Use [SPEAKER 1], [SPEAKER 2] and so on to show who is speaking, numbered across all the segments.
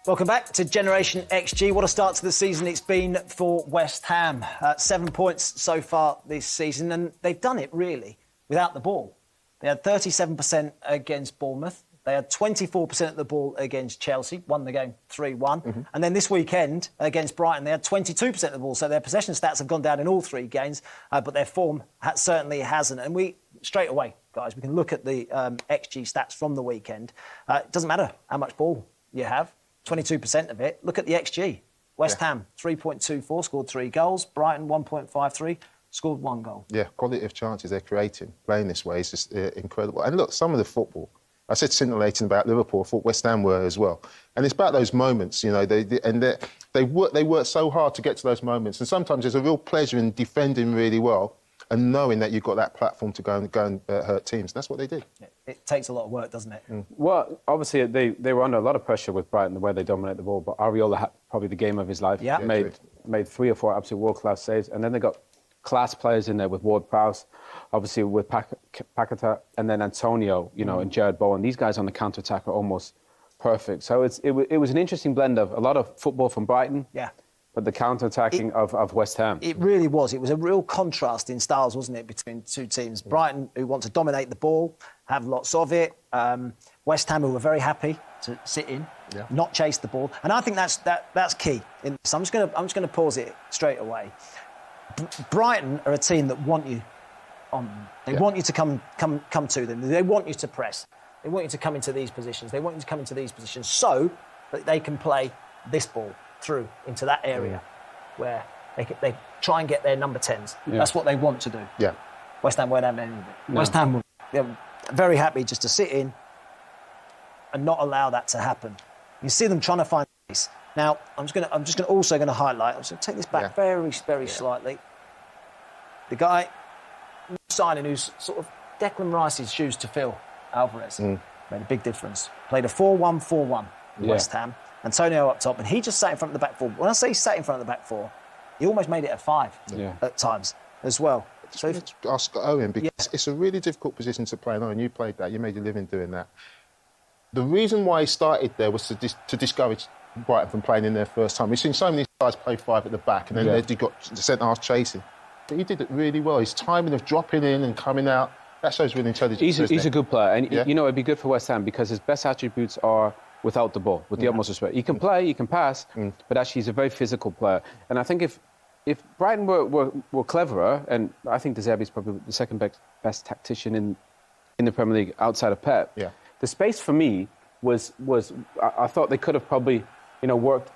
[SPEAKER 1] Welcome back to Generation XG. What a start to the season it's been for West Ham. 7 points so far this season, and they've done it, really, without the ball. They had 37% against Bournemouth. They had 24% of the ball against Chelsea, won the game 3-1. And then this weekend against Brighton, they had 22% of the ball. So their possession stats have gone down in all three games, but their form certainly hasn't. And we, straight away, guys, we can look at the XG stats from the weekend. It doesn't matter how much ball you have. 22% of it. Look at the XG. West Ham, 3.24, scored 3 goals. Brighton, 1.53, scored 1 goal.
[SPEAKER 2] Yeah, quality of chances they're creating, playing this way is just incredible. And look, some of the football, I said scintillating about Liverpool, I thought West Ham were as well. And it's about those moments, you know, they work so hard to get to those moments. And sometimes there's a real pleasure in defending really well and knowing that you've got that platform to go and hurt teams. That's what they did.
[SPEAKER 1] Yeah, it takes a lot of work, doesn't it?
[SPEAKER 3] Well, obviously, they were under a lot of pressure with Brighton, the way they dominate the ball, but Areola had probably the game of his life.
[SPEAKER 1] Yeah.
[SPEAKER 3] Made 3 or 4 absolute world-class saves, and then they got class players in there with Ward-Prowse, obviously with Paqueta, and then Antonio, you know, and Jared Bowen. These guys on the counter-attack are almost perfect. So it was an interesting blend of a lot of football from Brighton.
[SPEAKER 1] Yeah.
[SPEAKER 3] But the counter-attacking of West Ham.
[SPEAKER 1] It really was. It was a real contrast in styles, wasn't it, between two teams. Brighton, who want to dominate the ball, have lots of it. West Ham, who were very happy to sit in, not chase the ball. And I think that's key. So I'm just going to pause it straight away. Brighton are a team that want you on them. They want you to come to them. They want you to press. They want you to come into these positions. They want you to come into these positions so that they can play this ball through into that area where they try and get their number 10s. Yeah. That's what they want to do.
[SPEAKER 2] Yeah.
[SPEAKER 1] West Ham won't have any of it. No. West Ham were very happy just to sit in and not allow that to happen. You see them trying to find space. Now, I'm just also going to highlight. I'm just going to take this back very slightly. The guy signing who's sort of Declan Rice's shoes to fill, Alvarez, made a big difference. Played a 4-1-4-1 West Ham. Antonio up top, and he just sat in front of the back four. When I say he sat in front of the back four, he almost made it a 5 at times as well.
[SPEAKER 2] So ask Owen, because it's a really difficult position to play. And you played that, you made your living doing that. The reason why he started there was to discourage Brighton from playing in their first time. We've seen so many guys play 5 at the back, and then they got the centre-half chasing. But he did it really well. His timing of dropping in and coming out, that shows real intelligence.
[SPEAKER 3] He's a good player, and you know, it'd be good for West Ham because his best attributes are without the ball, with the utmost respect. He can play, he can pass, but actually he's a very physical player. And I think if Brighton were cleverer, and I think De Zerbi's probably the second best tactician in the Premier League outside of Pep, the space for me was I thought they could have probably, you know, worked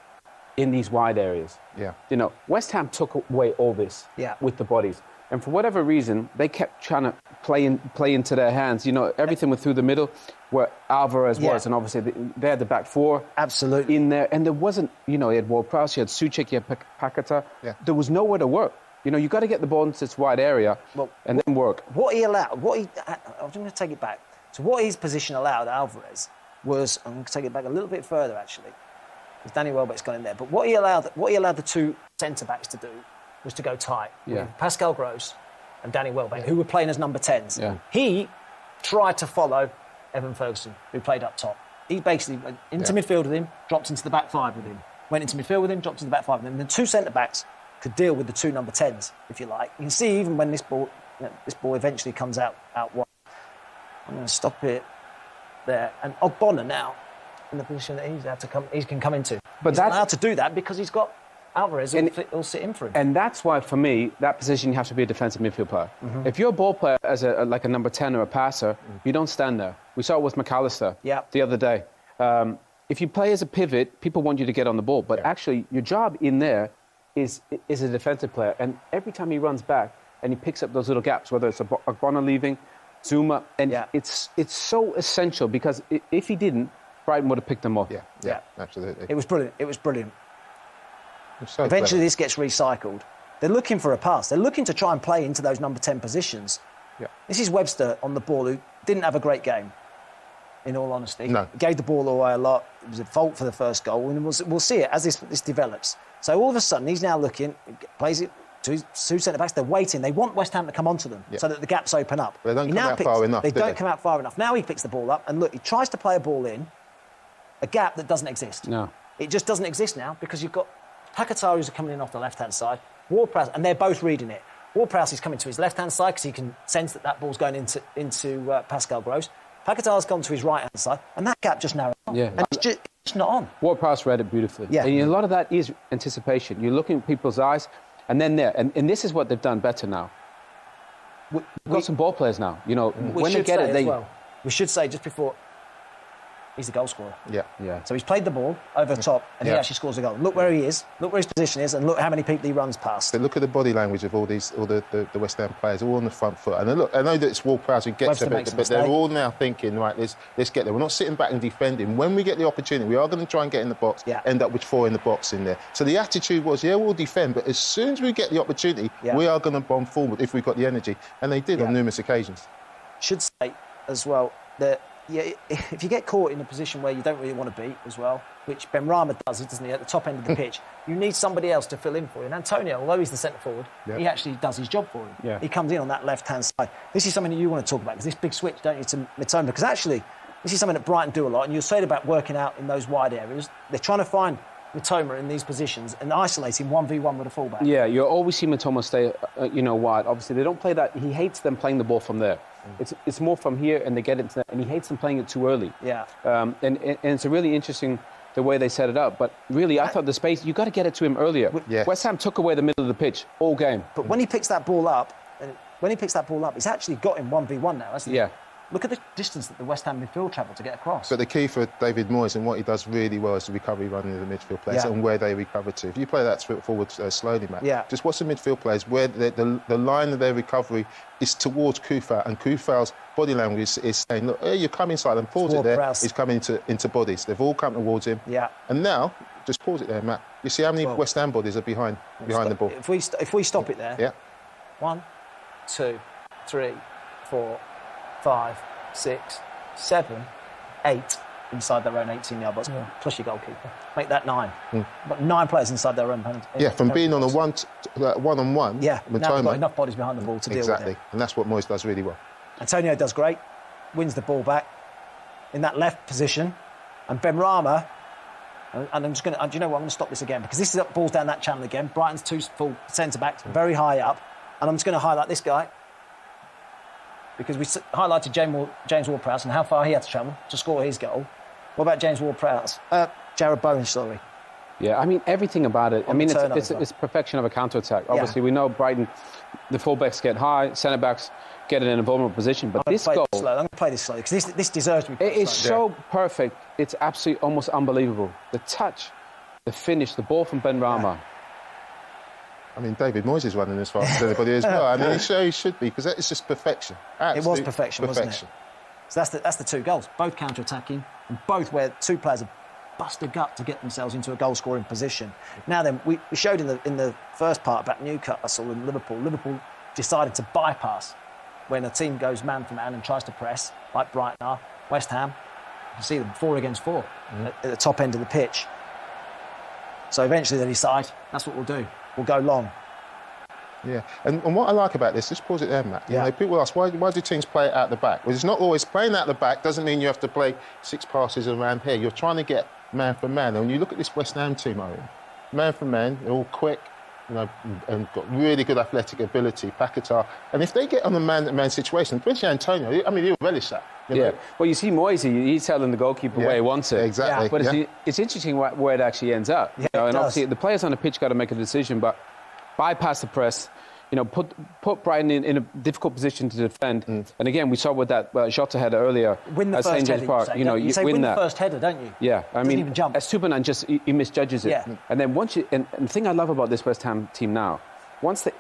[SPEAKER 3] in these wide areas. Yeah. You know, West Ham took away all this with the bodies. And for whatever reason, they kept trying to play into their hands. You know, everything went through the middle where Alvarez was. And obviously, they had the back four in there. And there wasn't, you know, you had Ward-Prowse, you had Souček, you had Paqueta. Yeah. There was nowhere to work. You know, you got to get the ball into this wide area and then work.
[SPEAKER 1] I was going to take it back. So what his position allowed Alvarez was, I'm going to take it back a little bit further, actually, because Danny Welbeck's gone in there. But what he allowed the two centre-backs to do was to go tight. Pascal Gross and Danny Welbeck, who were playing as number 10s. Yeah. He tried to follow Evan Ferguson, who played up top. He basically went into midfield with him, dropped into the back 5 with him. Went into midfield with him, dropped into the back 5 with him. And the two centre-backs could deal with the two number 10s, if you like. You can see even when this ball eventually comes out wide. I'm going to stop it there. And Ogbonna now, in the position that he can come into. But he's allowed to do that because he's got Alvarez will sit in for him.
[SPEAKER 3] And that's why, for me, that position, you have to be a defensive midfield player. If you're a ball player as like a number 10 or a passer, you don't stand there. We saw it with McAllister the other day. If you play as a pivot, people want you to get on the ball. But actually, your job in there is a defensive player. And every time he runs back and he picks up those little gaps, whether it's Ogbonna leaving, Zuma, and it's so essential because if he didn't, Brighton would have picked them off.
[SPEAKER 2] Yeah, absolutely.
[SPEAKER 1] It was brilliant. So eventually this gets recycled. They're looking for a pass. They're looking to try and play into those number 10 positions. Yeah. This is Webster on the ball, who didn't have a great game, in all honesty. No. He gave the ball away a lot. It was a fault for the first goal, and we'll see it as this develops. So all of a sudden, he's now looking, plays it to his two centre-backs. They're waiting. They want West Ham to come onto them so that the gaps open up.
[SPEAKER 2] They don't come out far enough,
[SPEAKER 1] They don't come out far enough. Now he picks the ball up, and look, he tries to play a ball in a gap that doesn't exist.
[SPEAKER 3] No.
[SPEAKER 1] It just doesn't exist now because you've got Paquetá who's coming in off the left-hand side, Ward-Prowse, and they're both reading it. Ward-Prowse is coming to his left-hand side because he can sense that ball's going into Pascal Gross. Paquetá's gone to his right-hand side, and that gap just narrowed.
[SPEAKER 3] Yeah.
[SPEAKER 1] And it's not on.
[SPEAKER 3] Ward-Prowse read it beautifully.
[SPEAKER 1] Yeah.
[SPEAKER 3] And a lot of that is anticipation. You're looking at people's eyes, and then there. And this is what they've done better now. We've got some ball players now. You know, when they get it,
[SPEAKER 1] we should say just before, he's the goal scorer.
[SPEAKER 3] Yeah.
[SPEAKER 1] So he's played the ball over the top, and he actually scores a goal. Look where he is. Look where his position is, and look how many people he runs past.
[SPEAKER 2] But look at the body language of all the West Ham players, all on the front foot. And look, I know that it's Ward-Prowse who gets a bit, but they're all now thinking, right, let's get there. We're not sitting back and defending. When we get the opportunity, we are going to try and get in the box, end up with 4 in the box in there. So the attitude was, we'll defend, but as soon as we get the opportunity, we are going to bomb forward if we've got the energy. And they did on numerous occasions.
[SPEAKER 1] Should say as well that if you get caught in a position where you don't really want to be as well, which Benrahma does, doesn't he, at the top end of the pitch, you need somebody else to fill in for you. And Antonio, although he's the centre forward, he actually does his job for him. Yeah. He comes in on that left-hand side. This is something that you want to talk about, because this big switch, don't you, to Mitoma? Because actually, this is something that Brighton do a lot, and you said about working out in those wide areas. They're trying to find Mitoma in these positions and isolate him 1v1 with a fullback.
[SPEAKER 3] Yeah, you always see Mitoma stay, wide. Obviously, they don't play that. He hates them playing the ball from there. It's more from here, and they get it, and he hates them playing it too early.
[SPEAKER 1] Yeah.
[SPEAKER 3] And it's a really interesting the way they set it up. But really, I thought the space, you got to get it to him earlier.
[SPEAKER 2] Yes.
[SPEAKER 3] West Ham took away the middle of the pitch all game.
[SPEAKER 1] But when he picks that ball up, he's actually got him 1v1 now, hasn't he?
[SPEAKER 3] Yeah.
[SPEAKER 1] Look at the distance that the West Ham midfield travel to get across.
[SPEAKER 2] But the key for David Moyes and what he does really well is the recovery running of the midfield players and where they recover to. If you play that forward slowly, Matt, just watch the midfield players where the line of their recovery is towards Kufau, and Kufau's body language is saying, look, you come inside, and pause it there. He's coming into bodies. They've all come towards him. Yeah. And now, just pause it there, Matt. You see how many West Ham bodies are behind the ball.
[SPEAKER 1] If we stop it there, 1, 2, 3, 4, 5, 6, 7, 8 inside their own 18-yard box, plus your goalkeeper. Make that 9. But 9 players inside their own penalty.
[SPEAKER 2] Yeah, from being on a one-on-one.
[SPEAKER 1] Yeah, now we've got enough bodies behind the ball to deal with it.
[SPEAKER 2] Exactly, and that's what Moyes does really well.
[SPEAKER 1] Antonio does great, wins the ball back in that left position, and Benrahma. And I'm just going to, do you know what? I'm going to stop this again, because this is balls down that channel again. Brighton's 2 full centre backs, very high up, and I'm just going to highlight this guy, because we highlighted James Ward-Prowse and how far he had to travel to score his goal. What about James Ward-Prowse? Jared Bowen, sorry.
[SPEAKER 3] Yeah, I mean, everything about it. It's perfection of a counter-attack. Obviously, we know Brighton, the full-backs get high, centre-backs get it in a vulnerable position. But this goal...
[SPEAKER 1] I'm going to play this slow, because this deserves to be played slow.
[SPEAKER 3] It is so perfect. It's absolutely almost unbelievable. The touch, the finish, the ball from Benrahma.
[SPEAKER 2] Yeah. I mean, David Moyes is running as fast as anybody as well. I mean, he should be, because that is just perfection.
[SPEAKER 1] It was perfection, wasn't it? So that's the 2 goals, both counter-attacking, and both where 2 players have bust a gut to get themselves into a goal-scoring position. Now then, we showed in the first part about Newcastle and Liverpool. Liverpool decided to bypass when a team goes man for man and tries to press, like Brighton are. West Ham, you can see them 4 against 4 at the top end of the pitch. So eventually they decide, that's what we'll do. We'll go long.
[SPEAKER 2] Yeah, and what I like about this, just pause it there, Matt. You know, people ask, why do teams play it out the back? Well, it's not always playing out the back doesn't mean you have to play 6 passes around here. You're trying to get man for man. And when you look at this West Ham team, man for man, they're all quick, and got really good athletic ability, Paquetá. And if they get on a man-to-man situation, especially Antonio, I mean, he'll relish that. You know?
[SPEAKER 3] Well, you see Moyes, he's telling the goalkeeper where he wants it.
[SPEAKER 2] Exactly.
[SPEAKER 3] Yeah. But it's interesting where it actually ends up.
[SPEAKER 1] Yeah,
[SPEAKER 3] and obviously the players on the pitch got to make a decision, but bypass the press, put Brighton in a difficult position to defend. And again, we saw with that Jota header earlier.
[SPEAKER 1] Win the first header, you say win the first header, don't you?
[SPEAKER 3] Yeah, I mean,
[SPEAKER 1] even jump.
[SPEAKER 3] Stupinan he misjudges it. Yeah. And then and the thing I love about this West Ham team now,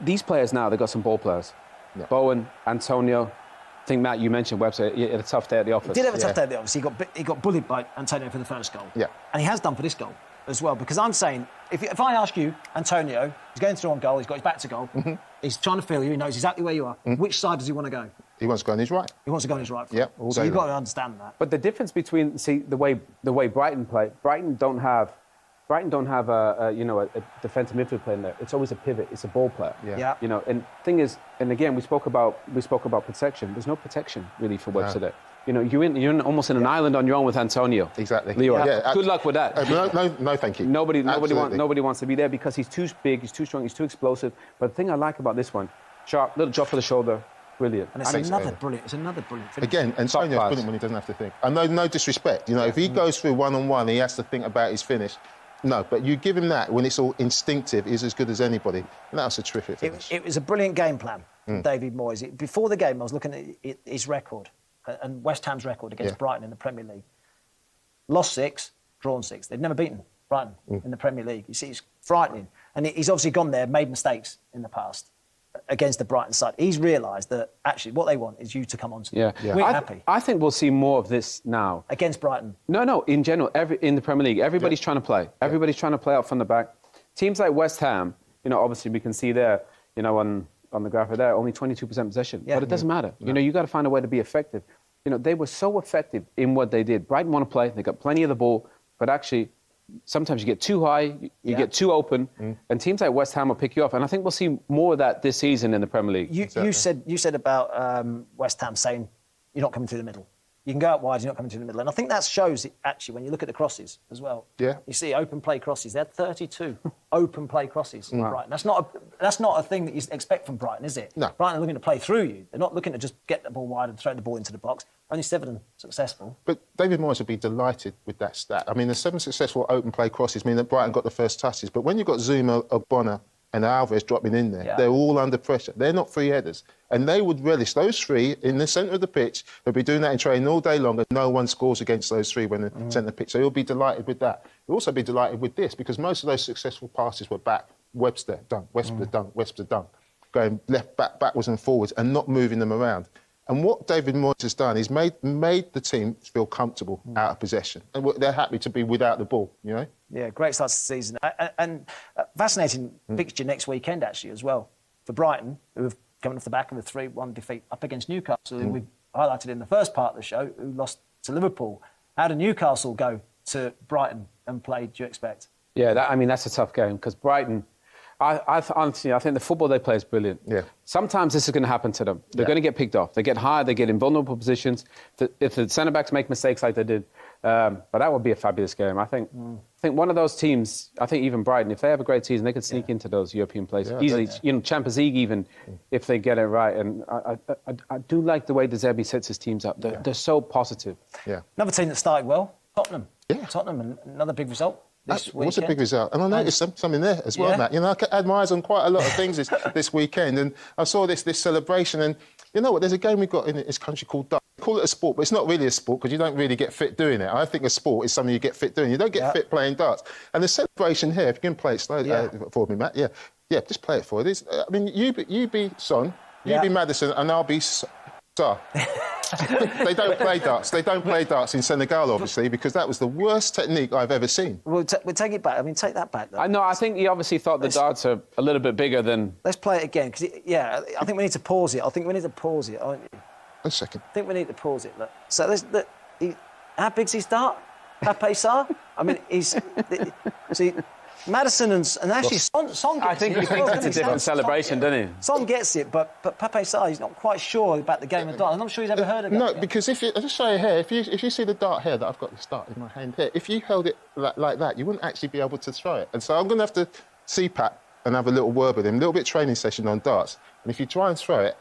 [SPEAKER 3] these players now, they've got some ball players. Yeah. Bowen, Antonio. I think, Matt, you mentioned Webster. He had a tough day at the office.
[SPEAKER 1] He did have a tough day at the office. He got bullied by Antonio for the first goal.
[SPEAKER 2] Yeah.
[SPEAKER 1] And he has done for this goal as well. Because I'm saying, if I ask you, Antonio, he's going through on goal, he's got his back to goal, he's trying to feel you, he knows exactly where you are. Which side does he want to go?
[SPEAKER 2] He wants to go on his right.
[SPEAKER 1] He wants to go on his right.
[SPEAKER 2] Yeah,
[SPEAKER 1] so you've got to understand that.
[SPEAKER 3] But the difference between, the way Brighton play, Brighton don't have a defensive midfield player in there. It's always a pivot. It's a ball player.
[SPEAKER 1] Yeah.
[SPEAKER 3] And thing is, and again, we spoke about protection. There's no protection really for Webster there. You know, you're almost in an island on your own with Antonio.
[SPEAKER 2] Exactly.
[SPEAKER 3] Leroy.
[SPEAKER 2] Yeah.
[SPEAKER 3] Good luck with that.
[SPEAKER 2] No, thank you.
[SPEAKER 3] Nobody wants to be there because he's too big, he's too strong, he's too explosive. But the thing I like about this one, sharp, little drop for the shoulder, brilliant.
[SPEAKER 1] And it's another brilliant finish.
[SPEAKER 2] Again, Antonio's brilliant when he doesn't have to think. I know, no disrespect. You know, if he goes through one-on-one, he has to think about his finish. No, but you give him that when it's all instinctive, he's as good as anybody. And that was a terrific finish.
[SPEAKER 1] It was a brilliant game plan from David Moyes. Before the game, I was looking at his record and West Ham's record against Brighton in the Premier League. Lost 6, drawn 6. They've never beaten Brighton in the Premier League. You see, it's frightening. And he's obviously gone there, made mistakes in the past against the Brighton side. He's realised that actually what they want is you to come on to them. We're happy.
[SPEAKER 3] I think we'll see more of this now.
[SPEAKER 1] Against Brighton?
[SPEAKER 3] No, in general, in the Premier League, everybody's trying to play. Everybody's trying to play out from the back. Teams like West Ham, you know, obviously we can see there, you know, on the graphic there, only 22% possession. But it doesn't matter. You know, you got to find a way to be effective. You know, they were so effective in what they did. Brighton want to play. They got plenty of the ball. But actually, sometimes you get too high, you get too open, and teams like West Ham will pick you off. And I think we'll see more of that this season in the Premier League.
[SPEAKER 1] You said about West Ham saying you're not coming through the middle. You can go out wide, you're not coming through the middle. And I think that shows, actually, when you look at the crosses as well.
[SPEAKER 2] Yeah.
[SPEAKER 1] You see open play crosses. They had 32 open play crosses from Brighton. That's not a thing that you expect from Brighton, is it?
[SPEAKER 2] No.
[SPEAKER 1] Brighton are looking to play through you. They're not looking to just get the ball wide and throw the ball into the box. Only 7 successful.
[SPEAKER 2] But David Moyes would be delighted with that stat. I mean, the 7 successful open play crosses mean that Brighton got the first touches. But when you've got Zuma, Ogbonna and Alvarez dropping in there, they're all under pressure. They're not free headers. And they would relish those 3 in the centre of the pitch. They'll be doing that in training all day long, and no one scores against those 3 when they're centre of the pitch. So he'll be delighted with that. He'll also be delighted with this, because most of those successful passes were back. Webster, done. Webster, done. Webster, done. Going left, backwards and forwards and not moving them around. And what David Moyes has done is made the team feel comfortable out of possession. And they're happy to be without the ball, you know?
[SPEAKER 1] Yeah, great start to the season. And fascinating fixture next weekend, actually, as well, for Brighton, who have coming off the back of a 3-1 defeat up against Newcastle, who we highlighted in the first part of the show, who lost to Liverpool. How do Newcastle go to Brighton and play, do you expect?
[SPEAKER 3] Yeah, that's a tough game, because Brighton... honestly, I think the football they play is brilliant. Yeah. Sometimes this is going to happen to them. They're going to get picked off. They get high, they get in vulnerable positions. If the centre-backs make mistakes like they did, but that would be a fabulous game. I think one of those teams, I think even Brighton, if they have a great season, they could sneak into those European places easily. You know, Champions League even, if they get it right. And I do like the way De Zerbi sets his teams up. They're so positive.
[SPEAKER 2] Yeah.
[SPEAKER 1] Another team that started well, Tottenham.
[SPEAKER 2] Yeah.
[SPEAKER 1] Tottenham, and another big result.
[SPEAKER 2] It was a big result. And I noticed something there as well, Matt. You know, I had my eyes on quite a lot of things this weekend, and I saw this celebration. And you know what? There's a game we've got in this country called darts. We call it a sport, but it's not really a sport, because you don't really get fit doing it. I think a sport is something you get fit doing. You don't get fit playing darts. And the celebration here, if you can play it slowly for me, Matt. Yeah, just play it for it. I mean, you be Son, you be Maddison, and I'll be Sar. They don't play darts. They don't play darts in Senegal, obviously, because that was the worst technique I've ever seen.
[SPEAKER 1] We'll take it back. I mean, take that back, though.
[SPEAKER 3] I think he obviously thought the darts are a little bit bigger than...
[SPEAKER 1] Let's play it again, because, I think we need to pause it. Aren't you?
[SPEAKER 2] A second.
[SPEAKER 1] I think we need to pause it. Look. So, how big's his dart? Pape Sarr? I mean, see... Madison and actually Son gets it.
[SPEAKER 3] I think he thinks it's a different celebration, doesn't he?
[SPEAKER 1] Son gets it, but Pape Sarr, he's not quite sure about the game of darts. I'm not sure he's ever heard of it.
[SPEAKER 2] No, because I'll just show you here, if you see the dart here, that I've got this dart in my hand here, if you held it like that, you wouldn't actually be able to throw it. And so I'm going to have to see Pat and have a little word with him, a little bit of training session on darts. And if you try and throw it,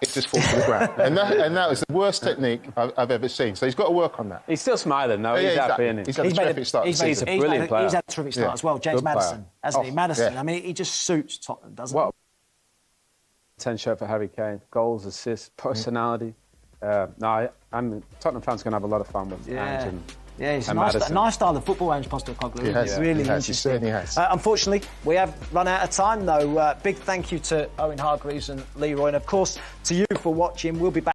[SPEAKER 2] it just falls to the ground. And that was the worst technique I've ever seen. So he's got to work on that.
[SPEAKER 3] He's still smiling, though. He's happy, isn't he?
[SPEAKER 2] He's had a terrific start.
[SPEAKER 3] He's a brilliant player.
[SPEAKER 1] He's had a terrific start as well. James Maddison, hasn't he? Maddison, I mean, he just suits Tottenham, doesn't he?
[SPEAKER 3] 10 shirt for Harry Kane. Goals, assists, personality. Tottenham fans going to have a lot of fun with Ange
[SPEAKER 1] Yeah, it's a nice style of football, Ange Postecoglou.
[SPEAKER 2] It's
[SPEAKER 1] really
[SPEAKER 2] interesting. He certainly has.
[SPEAKER 1] Unfortunately, we have run out of time, though. Big thank you to Owen Hargreaves and Leroy, and of course to you for watching. We'll be back